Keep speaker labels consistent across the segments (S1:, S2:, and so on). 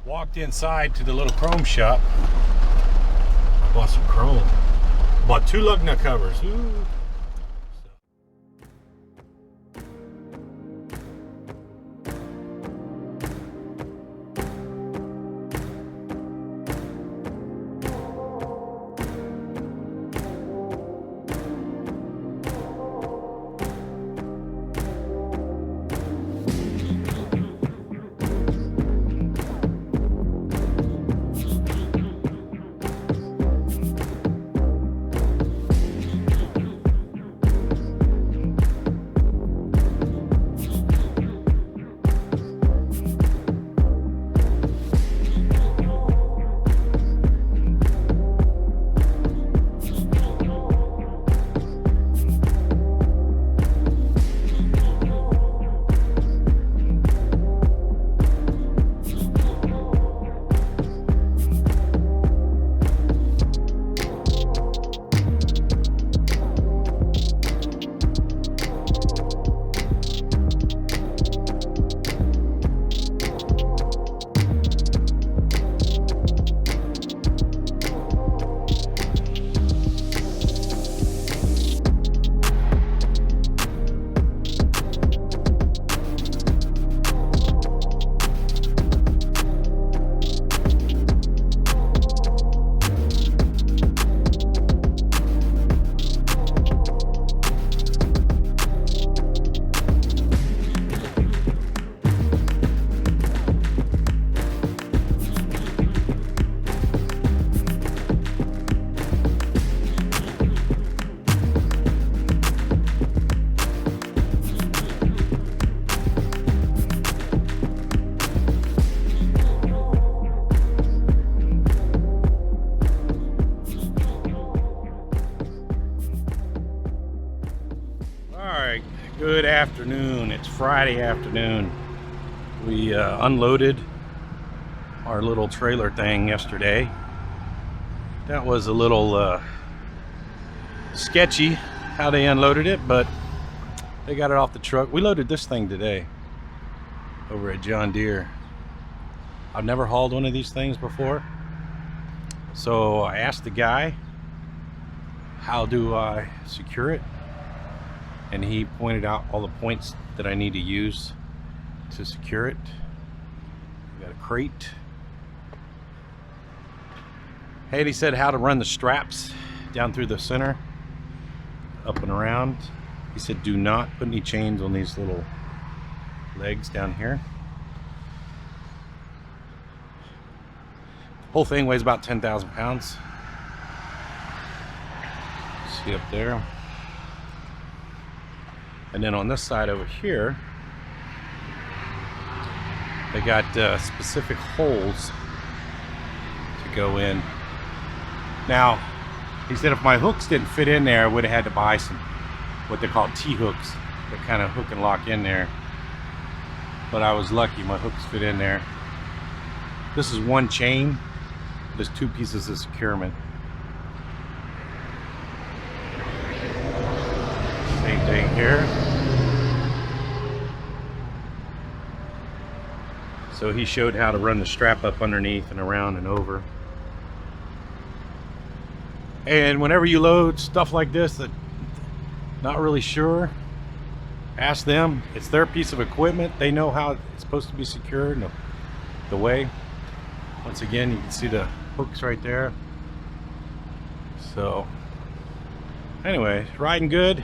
S1: Walked inside to the little chrome shop. Bought some chrome. Bought 2 lug nut covers. Ooh. Good afternoon. It's Friday afternoon. We unloaded our little trailer thing yesterday. That was a little sketchy how they unloaded it, but they got it off the truck. We loaded this thing today over at John Deere. I've never hauled one of these things before, so I asked the guy, how do I secure it? And he pointed out all the points that I need to use to secure it. We got a crate. And he said how to run the straps down through the center, up and around. He said do not put any chains on these little legs down here. The whole thing weighs about 10,000 pounds. See up there. And then on this side over here, they got specific holes to go in. Now, he said if my hooks didn't fit in there, I would have had to buy some what they call T-hooks that kind of hook and lock in there. But I was lucky, my hooks fit in there. This is one chain. There's 2 pieces of securement. Same thing here. So he showed how to run the strap up underneath and around and over. And whenever you load stuff like this that not really sure, ask them. It's their piece of equipment. They know how it's supposed to be secured and the way. Once again, you can see the hooks right there. So anyway, riding good.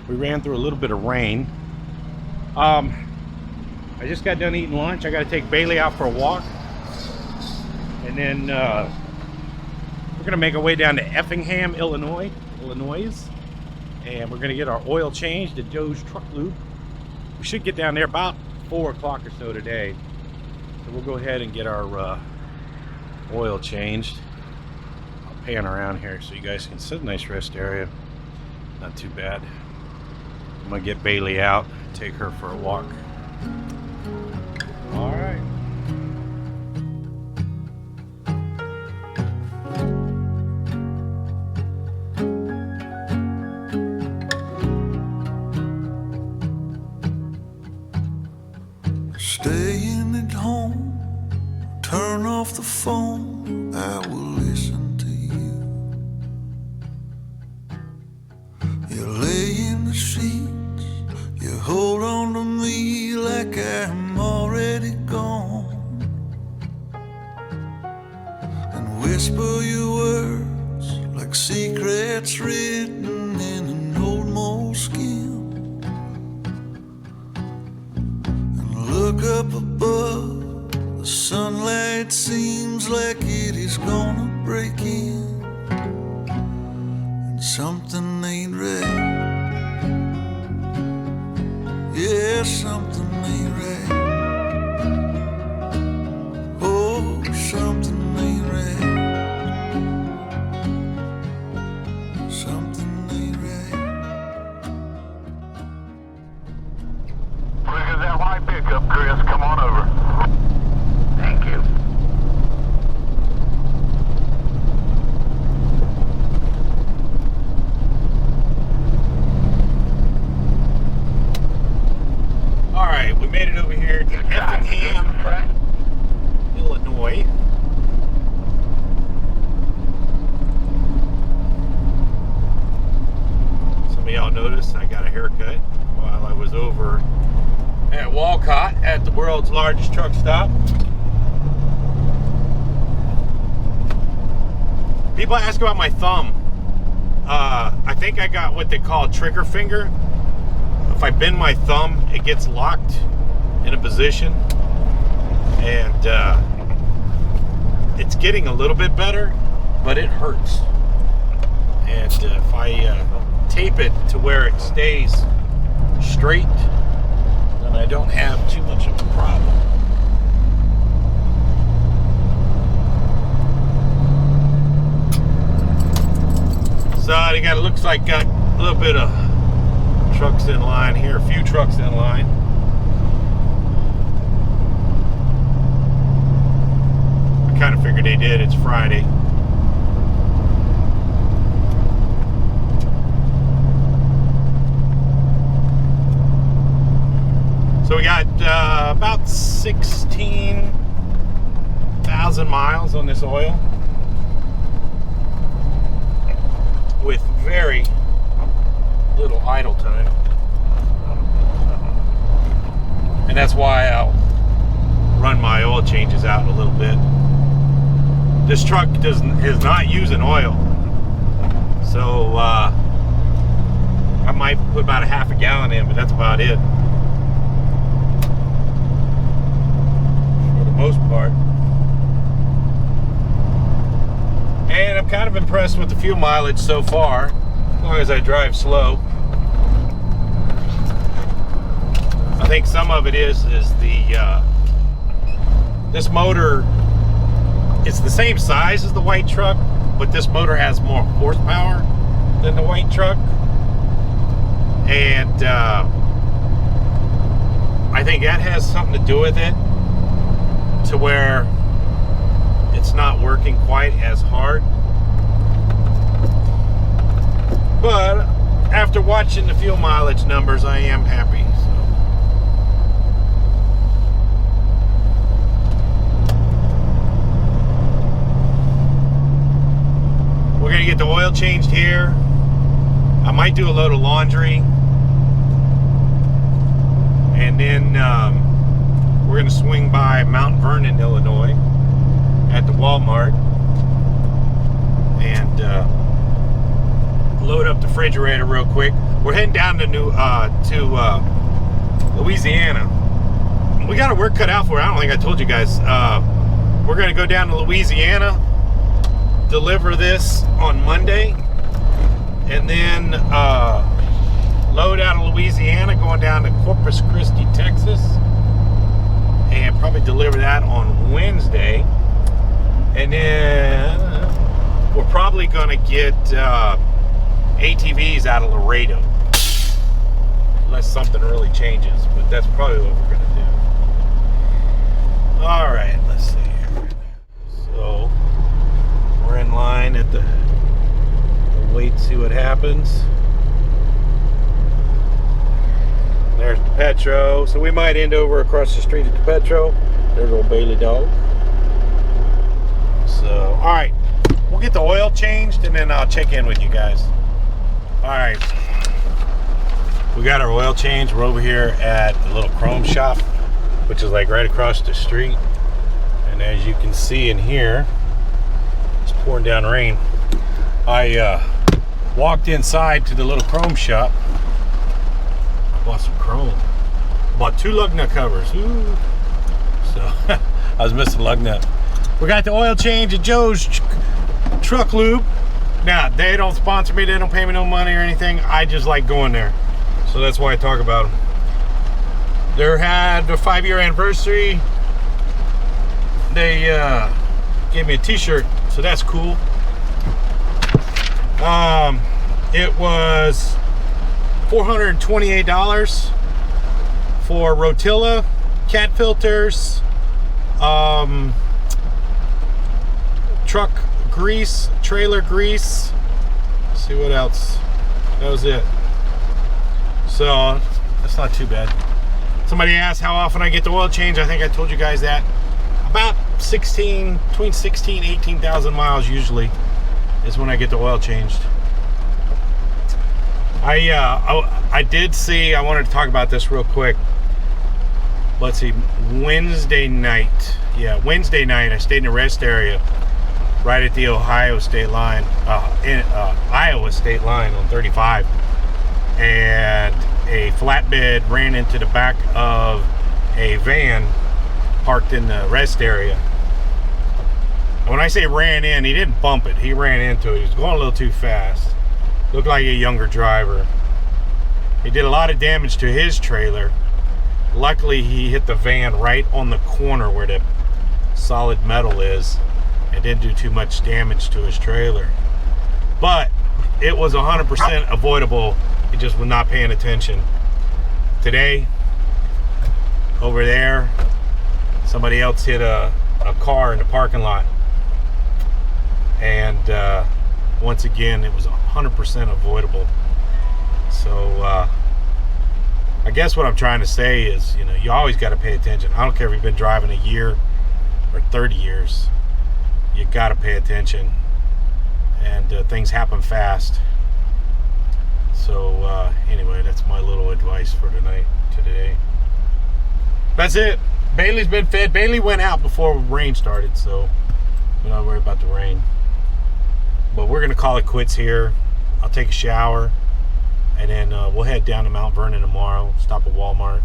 S1: We ran through a little bit of rain. I just got done eating lunch. I got to take Bailey out for a walk. And then we're going to make our way down to Effingham, Illinois. And we're going to get our oil changed at Joe's Truck Loop. We should get down there about 4 o'clock or so today. So we'll go ahead and get our oil changed. I'll pan around here so you guys can see a nice rest area. Not too bad. I'm going to get Bailey out, take her for a walk. All right.
S2: Staying at home turn off the phone, I will listen to you. You lay in the sheets, you hold on to me like I'm already gone, and whisper your words like secrets written in an old moleskin. And look up above, the sunlight seems like it is gonna break in, and something ain't right. Yeah, something ain't right. Oh, something ain't right. Something ain't right.
S3: Look at that white pickup, Chris. Come on over. Thank you.
S1: All right, we made it over here to Effingham, Illinois. Some of y'all noticed I got a haircut while I was over at Walcott at the world's largest truck stop. People ask about my thumb. I think I got what they call trigger finger. If I bend my thumb, it gets locked in a position, and it's getting a little bit better, but it hurts. And if I tape it to where it stays straight, then I don't have too much of a problem. So they got, it looks like got a little bit of trucks in line here, a few trucks in line. I kind of figured they did. It's Friday. So we got about 16,000 miles on this oil, with very little idle time, and that's why I'll run my oil changes out a little bit. This truck is not using oil, so I might put about a half a gallon in, but that's about it for the most part. And I'm kind of impressed with the fuel mileage so far, as long as I drive slow. I think some of it is the this motor, it's the same size as the white truck, but this motor has more horsepower than the white truck, and I think that has something to do with it, to where it's not working quite as hard. But after watching the fuel mileage numbers, I am happy. So we're gonna get the oil changed here. I might do a load of laundry, and then we're gonna swing by Mount Vernon, Illinois, at the Walmart, and load up the refrigerator real quick. We're heading down to Louisiana. We got our work cut out for it. I don't think I told you guys. We're gonna go down to Louisiana, deliver this on Monday, and then load out of Louisiana, going down to Corpus Christi, Texas, and probably deliver that on Wednesday. And then we're probably gonna get ATVs out of Laredo, unless something really changes, but that's probably what we're gonna do. All right, let's see here. So we're in line at the, we'll wait to see what happens. There's the Petro, so we might end over across the street at the Petro. There's old Bailey dog. So, all right, we'll get the oil changed and then I'll check in with you guys. All right, we got our oil change. We're over here at the little chrome shop, which is like right across the street. And as you can see in here, it's pouring down rain. I walked inside to the little chrome shop. Bought some chrome. Bought 2 lug nut covers. Ooh. So I was missing lug nut. We got the oil change at Joe's Truck Lube. Now, they don't sponsor me. They don't pay me no money or anything. I just like going there. So that's why I talk about them. They had their 5-year anniversary. They gave me a t-shirt, so that's cool. It was $428 for rotilla, cat filters, truck grease, trailer grease. Let's see what else. That was it. So that's not too bad. Somebody asked how often I get the oil change. I think I told you guys that. About between 16 and 18,000 miles usually is when I get the oil changed. I did see, I wanted to talk about this real quick. Let's see, Wednesday night. Yeah, Wednesday night I stayed in a rest area right at the Iowa state line on 35. And a flatbed ran into the back of a van parked in the rest area. And when I say ran in, he didn't bump it. He ran into it. He was going a little too fast. Looked like a younger driver. He did a lot of damage to his trailer. Luckily, he hit the van right on the corner where the solid metal is and didn't do too much damage to his trailer. But it was 100% avoidable. He just was not paying attention. Today, over there, somebody else hit a car in the parking lot. And once again, it was 100% avoidable. So I guess what I'm trying to say is, you know, you always got to pay attention. I don't care if you've been driving a year or 30 years. You got to pay attention. And things happen fast. So anyway, that's my little advice for today. That's it. Bailey's been fed. Bailey went out before rain started, so we're not worried about the rain. But we're gonna call it quits here. I'll take a shower, and then we'll head down to Mount Vernon tomorrow. Stop at Walmart,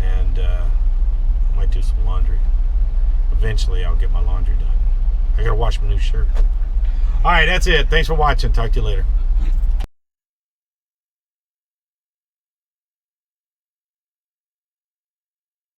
S1: and I might do some laundry. Eventually, I'll get my laundry done. I gotta wash my new shirt. All right, that's it. Thanks for watching. Talk to you later.